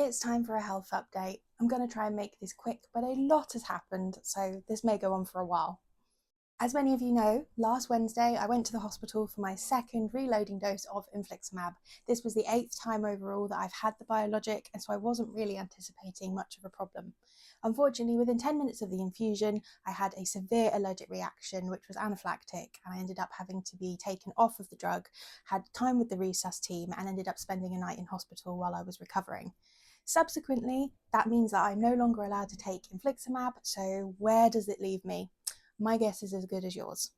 It's time for a health update. I'm going to try and make this quick, but a lot has happened, so this may go on for a while. As many of you know, last Wednesday I went to the hospital for my second reloading dose of infliximab. This was the 8th time overall that I've had the biologic, and so I wasn't really anticipating much of a problem. Unfortunately, within 10 minutes of the infusion, I had a severe allergic reaction, which was anaphylactic, and I ended up having to be taken off of the drug, had time with the resus team, and ended up spending a night in hospital while I was recovering. Subsequently, that means that I'm no longer allowed to take infliximab, so where does it leave me? My guess is as good as yours.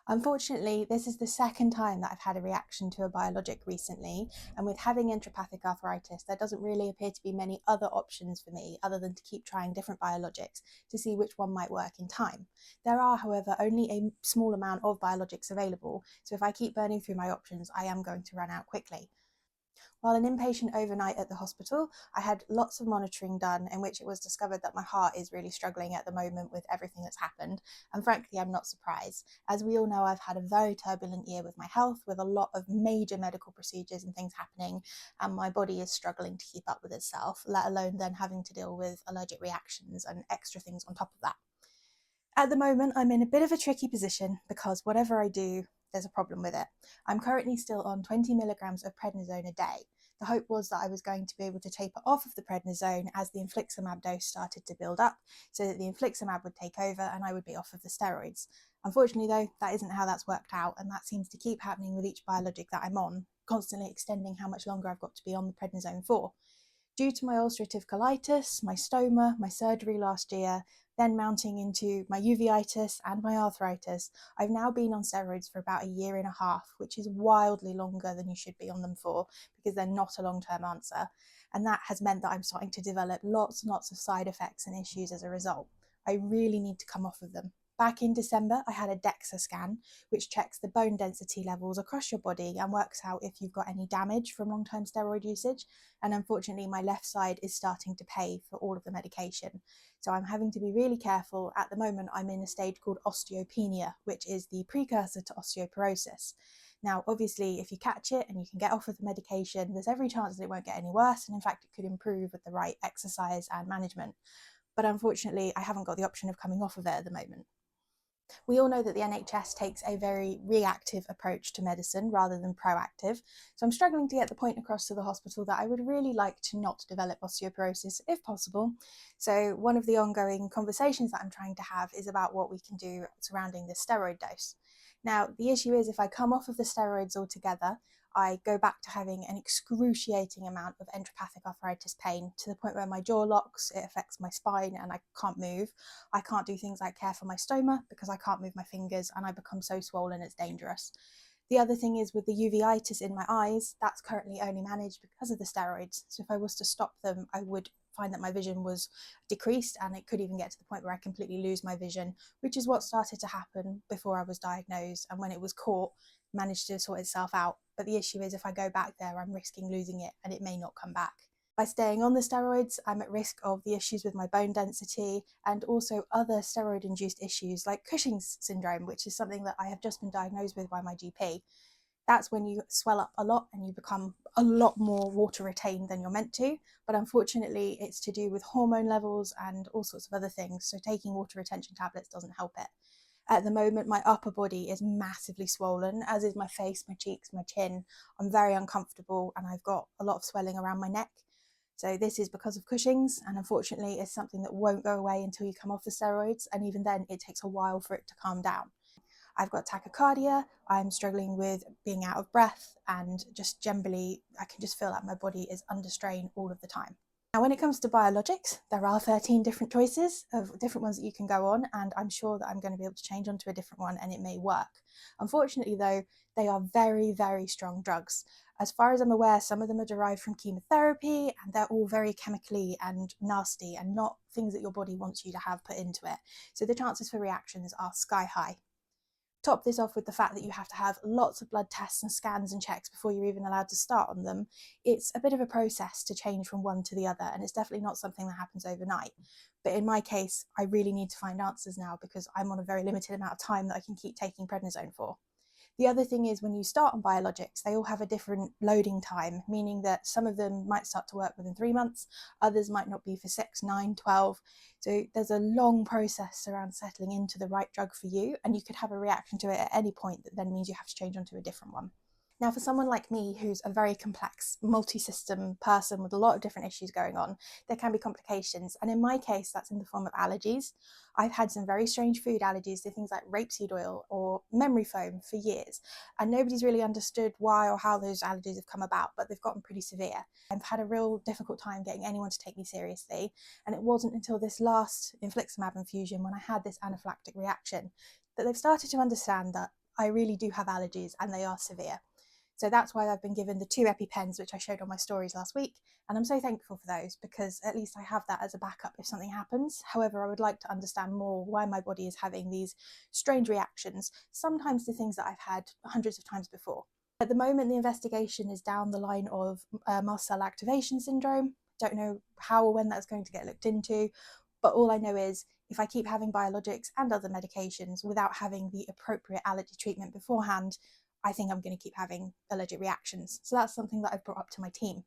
Unfortunately, this is the second time that I've had a reaction to a biologic recently, and with having enteropathic arthritis, there doesn't really appear to be many other options for me other than to keep trying different biologics to see which one might work in time. There are, however, only a small amount of biologics available, so if I keep burning through my options, I am going to run out quickly. While an inpatient overnight at the hospital, I had lots of monitoring done in which it was discovered that my heart is really struggling at the moment with everything that's happened. And frankly, I'm not surprised. As we all know, I've had a very turbulent year with my health, with a lot of major medical procedures and things happening, and my body is struggling to keep up with itself, let alone then having to deal with allergic reactions and extra things on top of that. At the moment, I'm in a bit of a tricky position because whatever I do, there's a problem with it. I'm currently still on 20 milligrams of prednisone a day. The hope was that I was going to be able to taper off of the prednisone as the infliximab dose started to build up, so that the infliximab would take over and I would be off of the steroids. Unfortunately though, that isn't how that's worked out, and that seems to keep happening with each biologic that I'm on, constantly extending how much longer I've got to be on the prednisone for. Due to my ulcerative colitis, my stoma, my surgery last year, then mounting into my uveitis and my arthritis, I've now been on steroids for about a year and a half, which is wildly longer than you should be on them for because they're not a long-term answer. And that has meant that I'm starting to develop lots and lots of side effects and issues as a result. I really need to come off of them. Back in December, I had a DEXA scan, which checks the bone density levels across your body and works out if you've got any damage from long-term steroid usage. And unfortunately, my left side is starting to pay for all of the medication. So I'm having to be really careful. At the moment, I'm in a stage called osteopenia, which is the precursor to osteoporosis. Now, obviously, if you catch it and you can get off of the medication, there's every chance that it won't get any worse. And in fact, it could improve with the right exercise and management. But unfortunately, I haven't got the option of coming off of it at the moment. We all know that the NHS takes a very reactive approach to medicine rather than proactive, so I'm struggling to get the point across to the hospital that I would really like to not develop osteoporosis if possible. So one of the ongoing conversations that I'm trying to have is about what we can do surrounding the steroid dose. Now, the issue is if I come off of the steroids altogether, I go back to having an excruciating amount of enteropathic arthritis pain to the point where my jaw locks, it affects my spine and I can't move. I can't do things like care for my stoma because I can't move my fingers and I become so swollen it's dangerous. The other thing is with the uveitis in my eyes, that's currently only managed because of the steroids. So if I was to stop them, I would find that my vision was decreased and it could even get to the point where I completely lose my vision, which is what started to happen before I was diagnosed, and when it was caught, managed to sort itself out. But the issue is if I go back there, I'm risking losing it and it may not come back. By staying on the steroids, I'm at risk of the issues with my bone density and also other steroid-induced issues like Cushing's syndrome, which is something that I have just been diagnosed with by my GP. That's when you swell up a lot and you become a lot more water retained than you're meant to. But unfortunately, it's to do with hormone levels and all sorts of other things. So taking water retention tablets doesn't help it. At the moment, my upper body is massively swollen, as is my face, my cheeks, my chin. I'm very uncomfortable and I've got a lot of swelling around my neck. So this is because of Cushing's, and unfortunately it's something that won't go away until you come off the steroids, and even then it takes a while for it to calm down. I've got tachycardia, I'm struggling with being out of breath, and just generally I can just feel like my body is under strain all of the time. Now, when it comes to biologics, there are 13 different choices of different ones that you can go on, and I'm sure that I'm going to be able to change onto a different one and it may work. Unfortunately though, they are very, very strong drugs. As far as I'm aware, some of them are derived from chemotherapy and they're all very chemically and nasty and not things that your body wants you to have put into it. So the chances for reactions are sky high. Top this off with the fact that you have to have lots of blood tests and scans and checks before you're even allowed to start on them. It's a bit of a process to change from one to the other, and it's definitely not something that happens overnight. But in my case, I really need to find answers now because I'm on a very limited amount of time that I can keep taking prednisone for. The other thing is when you start on biologics, they all have a different loading time, meaning that some of them might start to work within 3 months, others might not be for 6, 9, 12. So there's a long process around settling into the right drug for you, and you could have a reaction to it at any point that then means you have to change onto a different one. Now, for someone like me, who's a very complex, multi-system person with a lot of different issues going on, there can be complications. And in my case, that's in the form of allergies. I've had some very strange food allergies to things like rapeseed oil or memory foam for years. And nobody's really understood why or how those allergies have come about, but they've gotten pretty severe. I've had a real difficult time getting anyone to take me seriously. And it wasn't until this last infliximab infusion, when I had this anaphylactic reaction, that they've started to understand that I really do have allergies and they are severe. So that's why I've been given the 2 EpiPens, which I showed on my stories last week. And I'm so thankful for those, because at least I have that as a backup if something happens. However, I would like to understand more why my body is having these strange reactions, sometimes to things that I've had hundreds of times before. At the moment, the investigation is down the line of mast cell activation syndrome. Don't know how or when that's going to get looked into, but all I know is if I keep having biologics and other medications without having the appropriate allergy treatment beforehand, I think I'm going to keep having allergic reactions. So that's something that I've brought up to my team.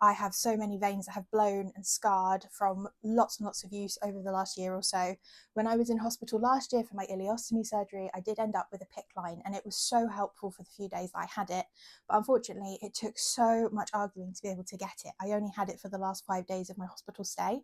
I have so many veins that have blown and scarred from lots and lots of use over the last year or so. When I was in hospital last year for my ileostomy surgery, I did end up with a PICC line, and it was so helpful for the few days that I had it. But unfortunately, it took so much arguing to be able to get it. I only had it for the last 5 days of my hospital stay.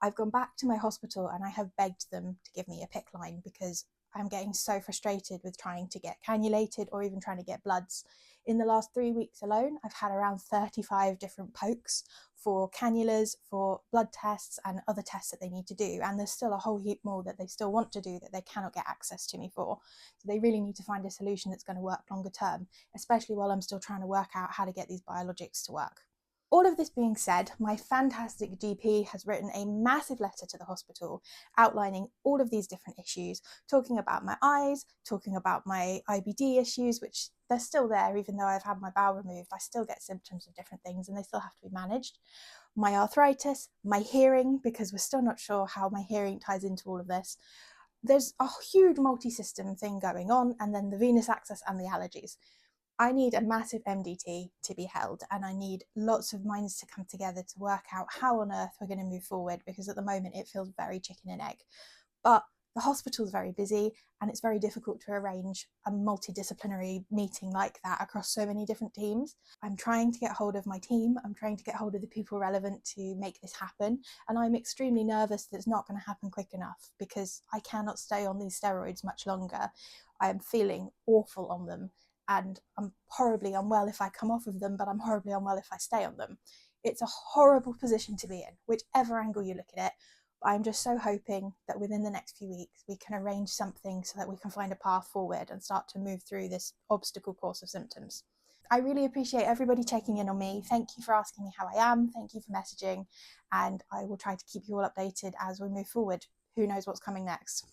I've gone back to my hospital and I have begged them to give me a PICC line, because I'm getting so frustrated with trying to get cannulated or even trying to get bloods. In the last 3 weeks alone, I've had around 35 different pokes for cannulas, for blood tests and other tests that they need to do. And there's still a whole heap more that they still want to do that they cannot get access to me for. So they really need to find a solution that's going to work longer term, especially while I'm still trying to work out how to get these biologics to work. All of this being said, my fantastic GP has written a massive letter to the hospital outlining all of these different issues, talking about my eyes, talking about my IBD issues, which they're still there even though I've had my bowel removed. I still get symptoms of different things and they still have to be managed. My arthritis, my hearing, because we're still not sure how my hearing ties into all of this. There's a huge multi-system thing going on, and then the venous access and the allergies. I need a massive MDT to be held, and I need lots of minds to come together to work out how on earth we're going to move forward, because at the moment it feels very chicken and egg. But the hospital's very busy and it's very difficult to arrange a multidisciplinary meeting like that across so many different teams. I'm trying to get hold of my team, I'm trying to get hold of the people relevant to make this happen, and I'm extremely nervous that it's not going to happen quick enough, because I cannot stay on these steroids much longer. I am feeling awful on them, and I'm horribly unwell if I come off of them, but I'm horribly unwell if I stay on them. It's a horrible position to be in, whichever angle you look at it. But I'm just so hoping that within the next few weeks we can arrange something so that we can find a path forward and start to move through this obstacle course of symptoms. I really appreciate everybody checking in on me. Thank you for asking me how I am. Thank you for messaging, and I will try to keep you all updated as we move forward. Who knows what's coming next?